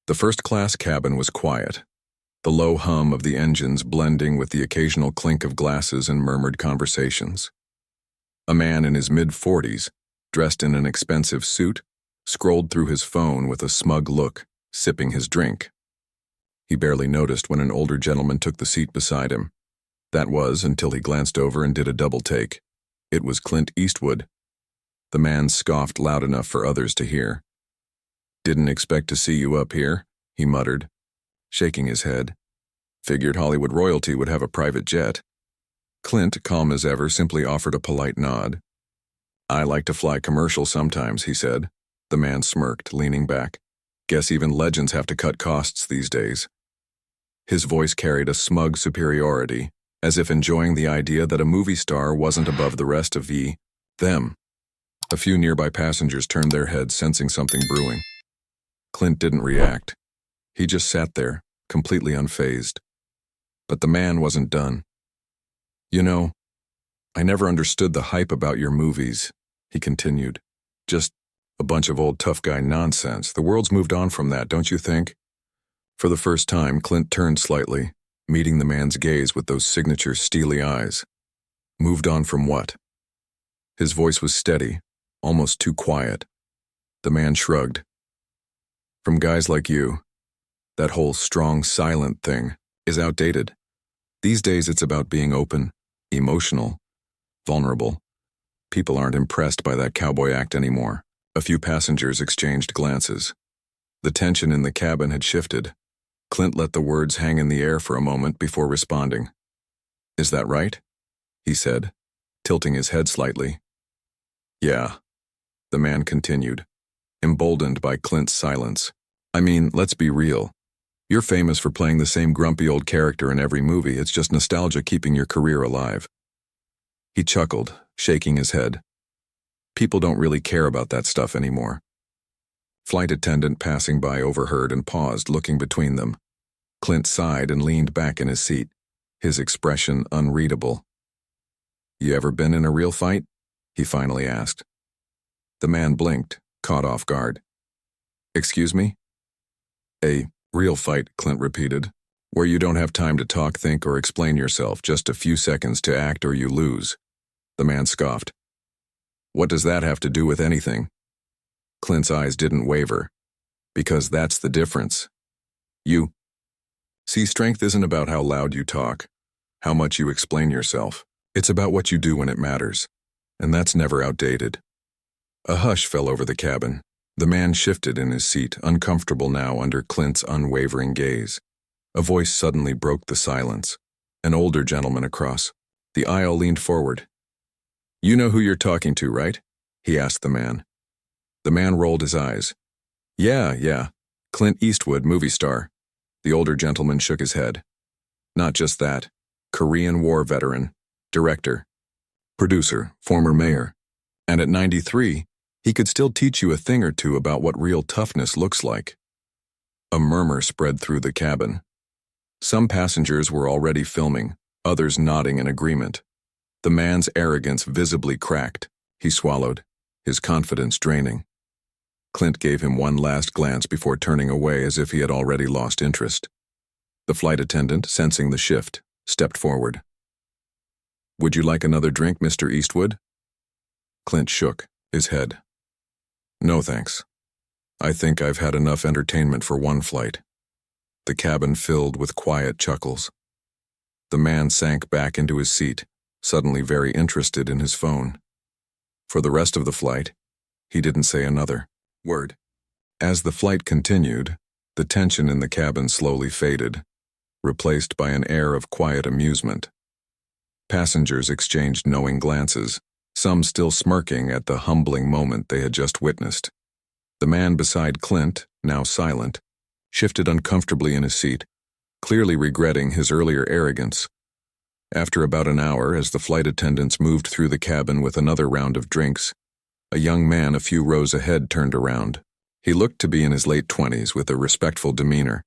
The first-class cabin was quiet, the low hum of the engines blending with the occasional clink of glasses and murmured conversations. A man in his mid-40s, dressed in an expensive suit, scrolled through his phone with a smug look, sipping his drink. He barely noticed when an older gentleman took the seat beside him. That was until he glanced over and did a double take. It was Clint Eastwood. The man scoffed loud enough for others to hear. "Didn't expect to see you up here," he muttered, shaking his head. "Figured Hollywood royalty would have a private jet." Clint, calm as ever, simply offered a polite nod. "I like to fly commercial sometimes," he said. The man smirked, leaning back. "Guess even legends have to cut costs these days." His voice carried a smug superiority, as if enjoying the idea that a movie star wasn't above the rest of them. A few nearby passengers turned their heads, sensing something brewing. Clint didn't react. He just sat there, completely unfazed. But the man wasn't done. "You know, I never understood the hype about your movies," he continued. "Just a bunch of old tough guy nonsense. The world's moved on from that, don't you think?" For the first time, Clint turned slightly, meeting the man's gaze with those signature steely eyes. Moved on from what? His voice was steady, almost too quiet. The man shrugged. "From guys like you. That whole strong, silent thing is outdated. These days it's about being open, emotional, vulnerable. People aren't impressed by that cowboy act anymore." A few passengers exchanged glances. The tension in the cabin had shifted. Clint let the words hang in the air for a moment before responding. "Is that right?" he said, tilting his head slightly. "Yeah," the man continued, emboldened by Clint's silence. "I mean, let's be real. You're famous for playing the same grumpy old character in every movie. It's just nostalgia keeping your career alive." He chuckled, shaking his head. "People don't really care about that stuff anymore." Flight attendant passing by overheard and paused, looking between them. Clint sighed and leaned back in his seat, his expression unreadable. "You ever been in a real fight?" he finally asked. The man blinked, caught off guard. "Excuse me?" "A real fight," Clint repeated, "where you don't have time to talk, think, or explain yourself, just a few seconds to act or you lose." The man scoffed. "What does that have to do with anything?" Clint's eyes didn't waver. "Because that's the difference. You see, strength isn't about how loud you talk, how much you explain yourself. It's about what you do when it matters. And that's never outdated." A hush fell over the cabin. The man shifted in his seat, uncomfortable now under Clint's unwavering gaze. A voice suddenly broke the silence. An older gentleman across the aisle leaned forward. "You know who you're talking to, right?" he asked the man. The man rolled his eyes. Yeah, Clint Eastwood, movie star." The older gentleman shook his head. "Not just that. Korean War veteran, director, producer, former mayor. And at 93, he could still teach you a thing or two about what real toughness looks like." A murmur spread through the cabin. Some passengers were already filming, others nodding in agreement. The man's arrogance visibly cracked. He swallowed, his confidence draining. Clint gave him one last glance before turning away as if he had already lost interest. The flight attendant, sensing the shift, stepped forward. "Would you like another drink, Mr. Eastwood?" Clint shook his head. "No, thanks. I think I've had enough entertainment for one flight." The cabin filled with quiet chuckles. The man sank back into his seat, suddenly very interested in his phone. For the rest of the flight, he didn't say another word. As the flight continued, the tension in the cabin slowly faded, replaced by an air of quiet amusement. Passengers exchanged knowing glances, some still smirking at the humbling moment they had just witnessed. The man beside Clint, now silent, shifted uncomfortably in his seat, clearly regretting his earlier arrogance. After about an hour, as the flight attendants moved through the cabin with another round of drinks, a young man a few rows ahead turned around. He looked to be in his late 20s with a respectful demeanor.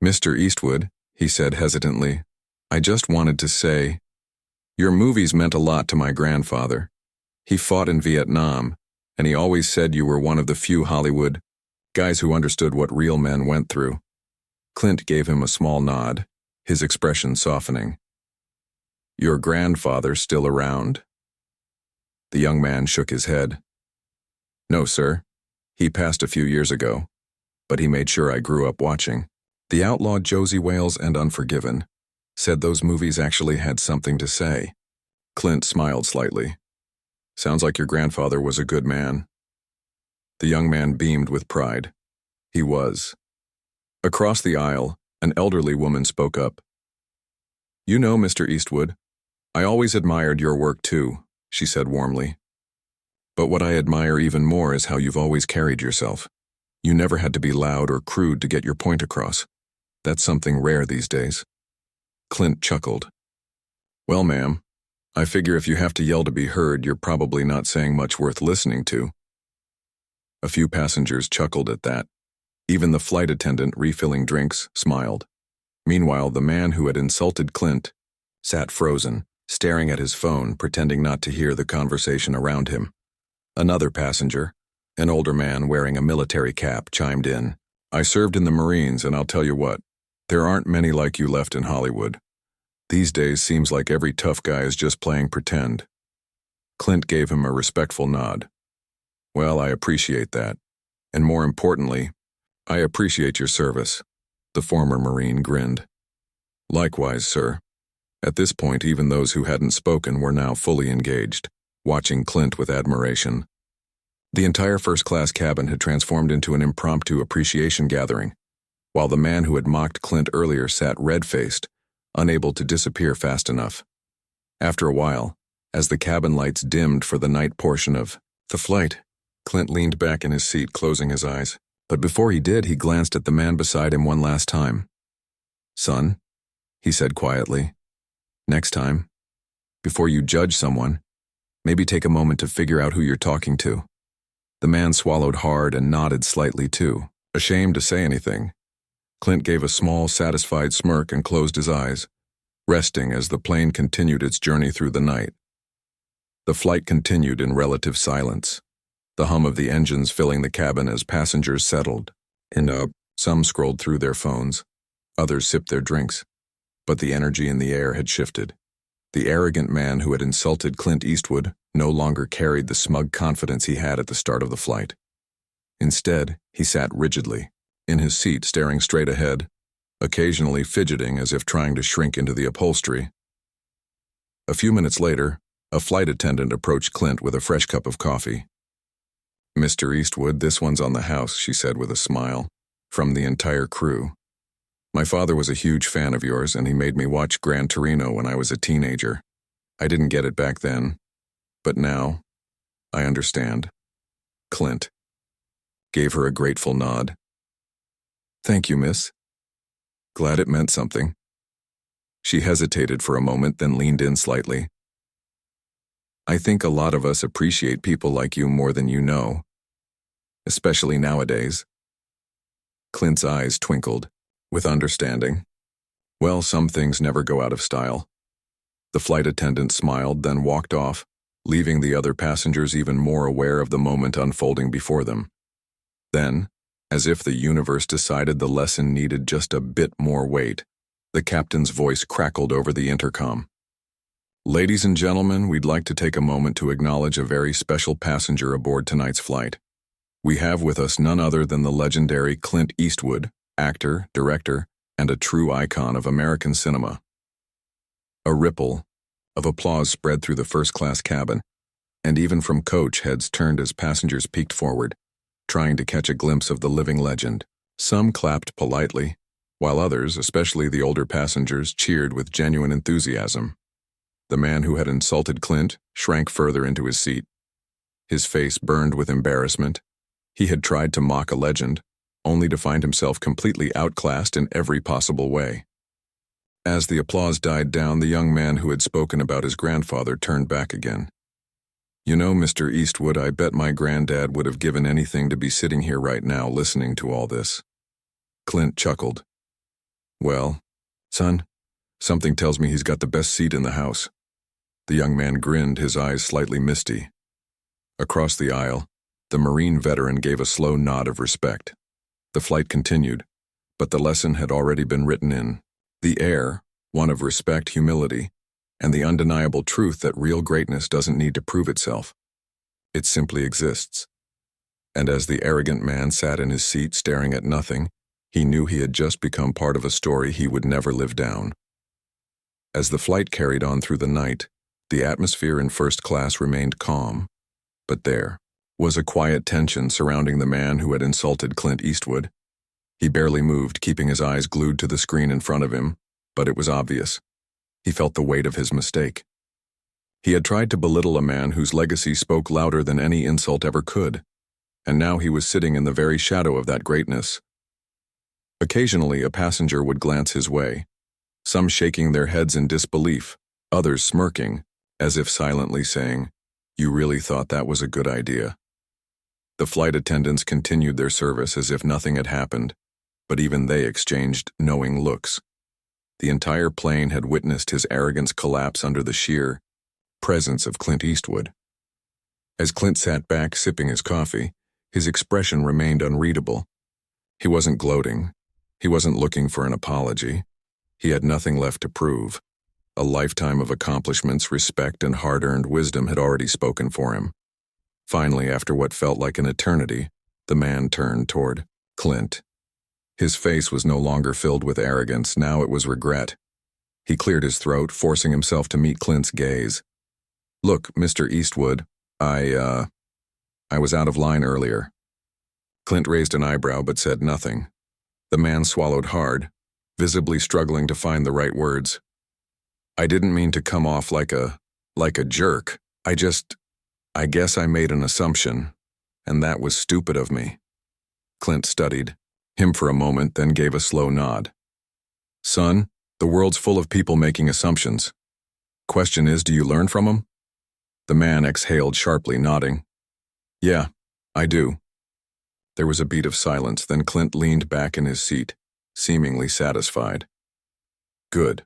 "Mr. Eastwood," he said hesitantly, "I just wanted to say, your movies meant a lot to my grandfather. He fought in Vietnam, and he always said you were one of the few Hollywood Guys who understood what real men went through. Clint gave him a small nod, his expression softening. Your grandfather still around? The young man shook his head. No, sir. He passed a few years ago, but he made sure I grew up watching. The outlaw Josie Wales and Unforgiven said those movies actually had something to say. Clint smiled slightly. Sounds like your grandfather was a good man. The young man beamed with pride. He was. Across the aisle, an elderly woman spoke up. You know, Mr. Eastwood, I always admired your work too, she said warmly. But what I admire even more is how you've always carried yourself. You never had to be loud or crude to get your point across. That's something rare these days. Clint chuckled. Well, ma'am, I figure if you have to yell to be heard, you're probably not saying much worth listening to. A few passengers chuckled at that. Even the flight attendant refilling drinks smiled. Meanwhile, the man who had insulted Clint sat frozen, staring at his phone, pretending not to hear the conversation around him. Another passenger, an older man wearing a military cap, chimed in. I served in the Marines, and I'll tell you what, there aren't many like you left in Hollywood. These days seems like every tough guy is just playing pretend. Clint gave him a respectful nod. Well, I appreciate that. And more importantly, I appreciate your service. The former Marine grinned. Likewise, sir. At this point, even those who hadn't spoken were now fully engaged, watching Clint with admiration. The entire first-class cabin had transformed into an impromptu appreciation gathering, while the man who had mocked Clint earlier sat red-faced, unable to disappear fast enough. After a while, as the cabin lights dimmed for the night portion of the flight, Clint leaned back in his seat, closing his eyes. But before he did, he glanced at the man beside him one last time. Son, he said quietly, next time, before you judge someone, maybe take a moment to figure out who you're talking to. The man swallowed hard and nodded slightly too, ashamed to say anything. Clint gave a small, satisfied smirk and closed his eyes, resting as the plane continued its journey through the night. The flight continued in relative silence, the hum of the engines filling the cabin as passengers settled. Some scrolled through their phones, others sipped their drinks, but the energy in the air had shifted. The arrogant man who had insulted Clint Eastwood no longer carried the smug confidence he had at the start of the flight. Instead, he sat rigidly, in his seat staring straight ahead, occasionally fidgeting as if trying to shrink into the upholstery. A few minutes later, a flight attendant approached Clint with a fresh cup of coffee. Mr. Eastwood, this one's on the house, she said with a smile, from the entire crew. My father was a huge fan of yours, and he made me watch Gran Torino when I was a teenager. I didn't get it back then, but now, I understand. Clint gave her a grateful nod. Thank you, miss. Glad it meant something. She hesitated for a moment, then leaned in slightly. I think a lot of us appreciate people like you more than you know, especially nowadays. Clint's eyes twinkled, with understanding. Well, some things never go out of style. The flight attendant smiled, then walked off, leaving the other passengers even more aware of the moment unfolding before them. Then, as if the universe decided the lesson needed just a bit more weight, the captain's voice crackled over the intercom. Ladies and gentlemen, we'd like to take a moment to acknowledge a very special passenger aboard tonight's flight. We have with us none other than the legendary Clint Eastwood, actor, director, and a true icon of American cinema. A ripple of applause spread through the first-class cabin, and even from coach heads turned as passengers peeked forward, trying to catch a glimpse of the living legend. Some clapped politely, while others, especially the older passengers, cheered with genuine enthusiasm. The man who had insulted Clint shrank further into his seat. His face burned with embarrassment. He had tried to mock a legend, only to find himself completely outclassed in every possible way. As the applause died down, the young man who had spoken about his grandfather turned back again. You know, Mr. Eastwood, I bet my granddad would have given anything to be sitting here right now listening to all this. Clint chuckled. Well, son, something tells me he's got the best seat in the house. The young man grinned, his eyes slightly misty. Across the aisle, the Marine veteran gave a slow nod of respect. The flight continued, but the lesson had already been written in the air, one of respect, humility, and the undeniable truth that real greatness doesn't need to prove itself. It simply exists. And as the arrogant man sat in his seat staring at nothing, he knew he had just become part of a story he would never live down. As the flight carried on through the night, the atmosphere in first class remained calm. But there was a quiet tension surrounding the man who had insulted Clint Eastwood. He barely moved, keeping his eyes glued to the screen in front of him, but it was obvious. He felt the weight of his mistake. He had tried to belittle a man whose legacy spoke louder than any insult ever could, and now he was sitting in the very shadow of that greatness. Occasionally, a passenger would glance his way, some shaking their heads in disbelief, others smirking, as if silently saying, "You really thought that was a good idea." The flight attendants continued their service as if nothing had happened, but even they exchanged knowing looks. The entire plane had witnessed his arrogance collapse under the sheer presence of Clint Eastwood. As Clint sat back sipping his coffee, his expression remained unreadable. He wasn't gloating. He wasn't looking for an apology. He had nothing left to prove. A lifetime of accomplishments, respect, and hard-earned wisdom had already spoken for him. Finally, after what felt like an eternity, the man turned toward Clint. His face was no longer filled with arrogance, now it was regret. He cleared his throat, forcing himself to meet Clint's gaze. "Look, Mr. Eastwood, I was out of line earlier." Clint raised an eyebrow but said nothing. The man swallowed hard, visibly struggling to find the right words. "I didn't mean to come off like a jerk. I guess I made an assumption, and that was stupid of me." Clint studied him for a moment, then gave a slow nod. "Son, the world's full of people making assumptions. Question is, do you learn from them?" The man exhaled sharply, nodding. "Yeah, I do." There was a beat of silence, then Clint leaned back in his seat, seemingly satisfied. Good.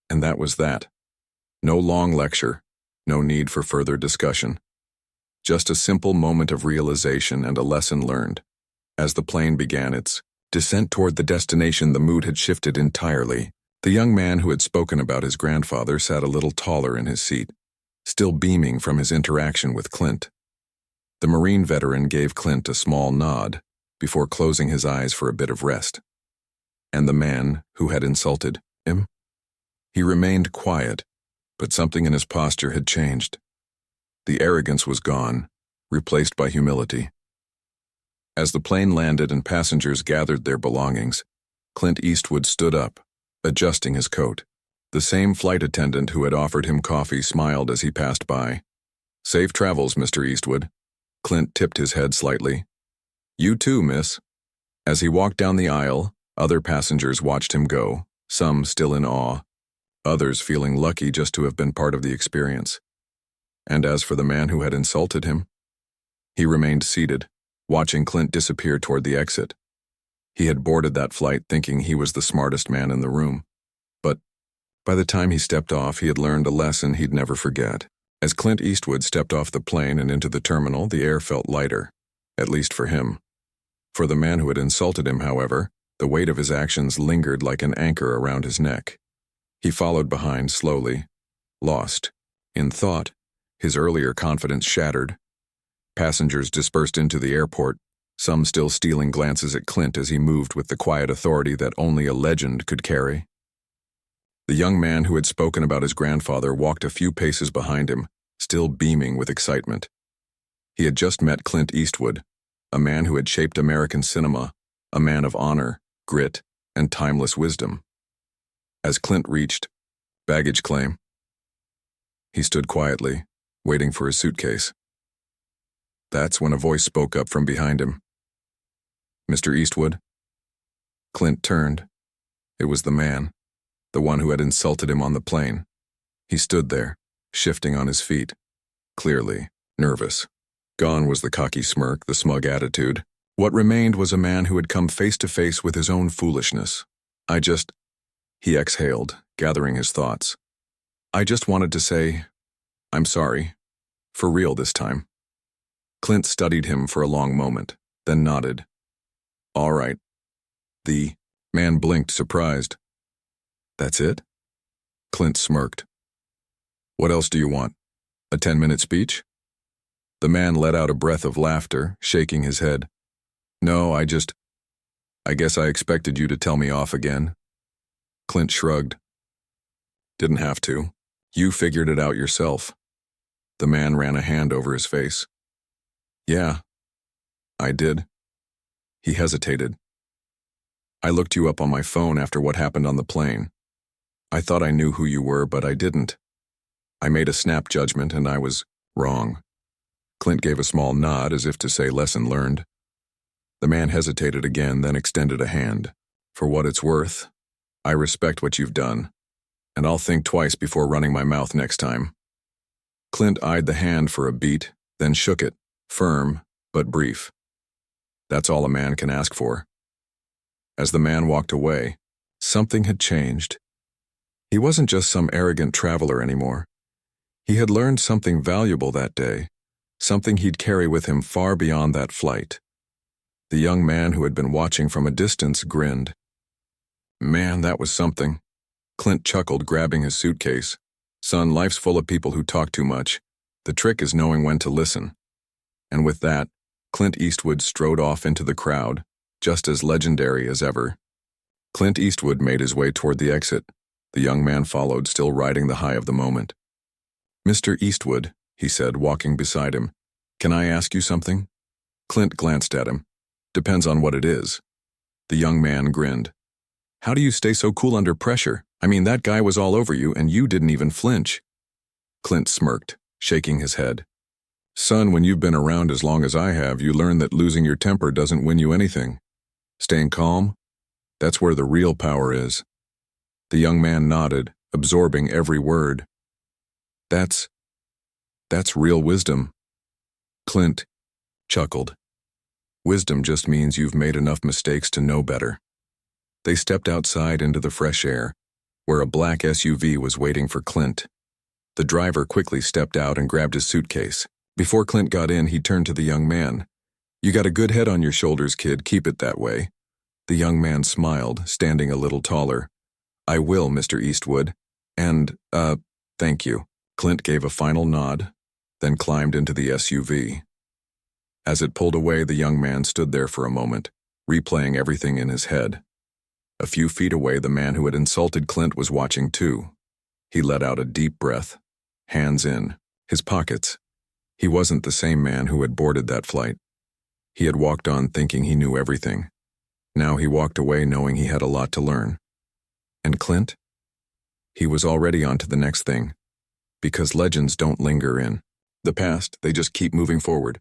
And that was that. No long lecture, no need for further discussion. Just a simple moment of realization and a lesson learned. As the plane began its descent toward the destination, the mood had shifted entirely. The young man who had spoken about his grandfather sat a little taller in his seat, still beaming from his interaction with Clint. The Marine veteran gave Clint a small nod before closing his eyes for a bit of rest. And the man who had insulted him? He remained quiet, but something in his posture had changed. The arrogance was gone, replaced by humility. As the plane landed and passengers gathered their belongings, Clint Eastwood stood up, adjusting his coat. The same flight attendant who had offered him coffee smiled as he passed by. "Safe travels, Mr. Eastwood." Clint tipped his head slightly. "You too, miss." As he walked down the aisle, other passengers watched him go, some still in awe, others feeling lucky just to have been part of the experience. And as for the man who had insulted him, he remained seated, watching Clint disappear toward the exit. He had boarded that flight thinking he was the smartest man in the room. But by the time he stepped off, he had learned a lesson he'd never forget. As Clint Eastwood stepped off the plane and into the terminal, the air felt lighter, at least for him. For the man who had insulted him, however, the weight of his actions lingered like an anchor around his neck. He followed behind slowly, lost in thought, his earlier confidence shattered. Passengers dispersed into the airport, some still stealing glances at Clint as he moved with the quiet authority that only a legend could carry. The young man who had spoken about his grandfather walked a few paces behind him, still beaming with excitement. He had just met Clint Eastwood, a man who had shaped American cinema, a man of honor, grit, and timeless wisdom. As Clint reached baggage claim, he stood quietly, waiting for his suitcase. That's when a voice spoke up from behind him. "Mr. Eastwood?" Clint turned. It was the man, the one who had insulted him on the plane. He stood there, shifting on his feet, clearly nervous. Gone was the cocky smirk, the smug attitude. What remained was a man who had come face to face with his own foolishness. He exhaled, gathering his thoughts. "I just wanted to say, I'm sorry. For real this time." Clint studied him for a long moment, then nodded. All right. The man blinked, surprised. That's it? Clint smirked. What else do you want? A 10-minute speech? The man let out a breath of laughter, shaking his head. No, I guess I expected you to tell me off again. Clint shrugged. Didn't have to. You figured it out yourself. The man ran a hand over his face. Yeah, I did. He hesitated. I looked you up on my phone after what happened on the plane. I thought I knew who you were, but I didn't. I made a snap judgment and I was wrong. Clint gave a small nod as if to say lesson learned. The man hesitated again, then extended a hand. For what it's worth, I respect what you've done, and I'll think twice before running my mouth next time. Clint eyed the hand for a beat, then shook it, firm but brief. That's all a man can ask for. As the man walked away, something had changed. He wasn't just some arrogant traveler anymore. He had learned something valuable that day, something he'd carry with him far beyond that flight. The young man who had been watching from a distance grinned. Man, that was something. Clint chuckled, grabbing his suitcase. Son, life's full of people who talk too much. The trick is knowing when to listen. And with that, Clint Eastwood strode off into the crowd, just as legendary as ever. Clint Eastwood made his way toward the exit. The young man followed, still riding the high of the moment. Mr. Eastwood, he said, walking beside him, can I ask you something? Clint glanced at him. Depends on what it is. The young man grinned. How do you stay so cool under pressure? I mean, that guy was all over you and you didn't even flinch. Clint smirked, shaking his head. Son, when you've been around as long as I have, you learn that losing your temper doesn't win you anything. Staying calm? That's where the real power is. The young man nodded, absorbing every word. That's real wisdom. Clint chuckled. Wisdom just means you've made enough mistakes to know better. They stepped outside into the fresh air, where a black SUV was waiting for Clint. The driver quickly stepped out and grabbed his suitcase. Before Clint got in, he turned to the young man. You got a good head on your shoulders, kid. Keep it that way. The young man smiled, standing a little taller. I will, Mr. Eastwood. And, thank you. Clint gave a final nod, then climbed into the SUV. As it pulled away, the young man stood there for a moment, replaying everything in his head. A few feet away, the man who had insulted Clint was watching too. He let out a deep breath, hands in, his pockets. He wasn't the same man who had boarded that flight. He had walked on thinking he knew everything. Now he walked away knowing he had a lot to learn. And Clint? He was already on to the next thing. Because legends don't linger in the past, they just keep moving forward.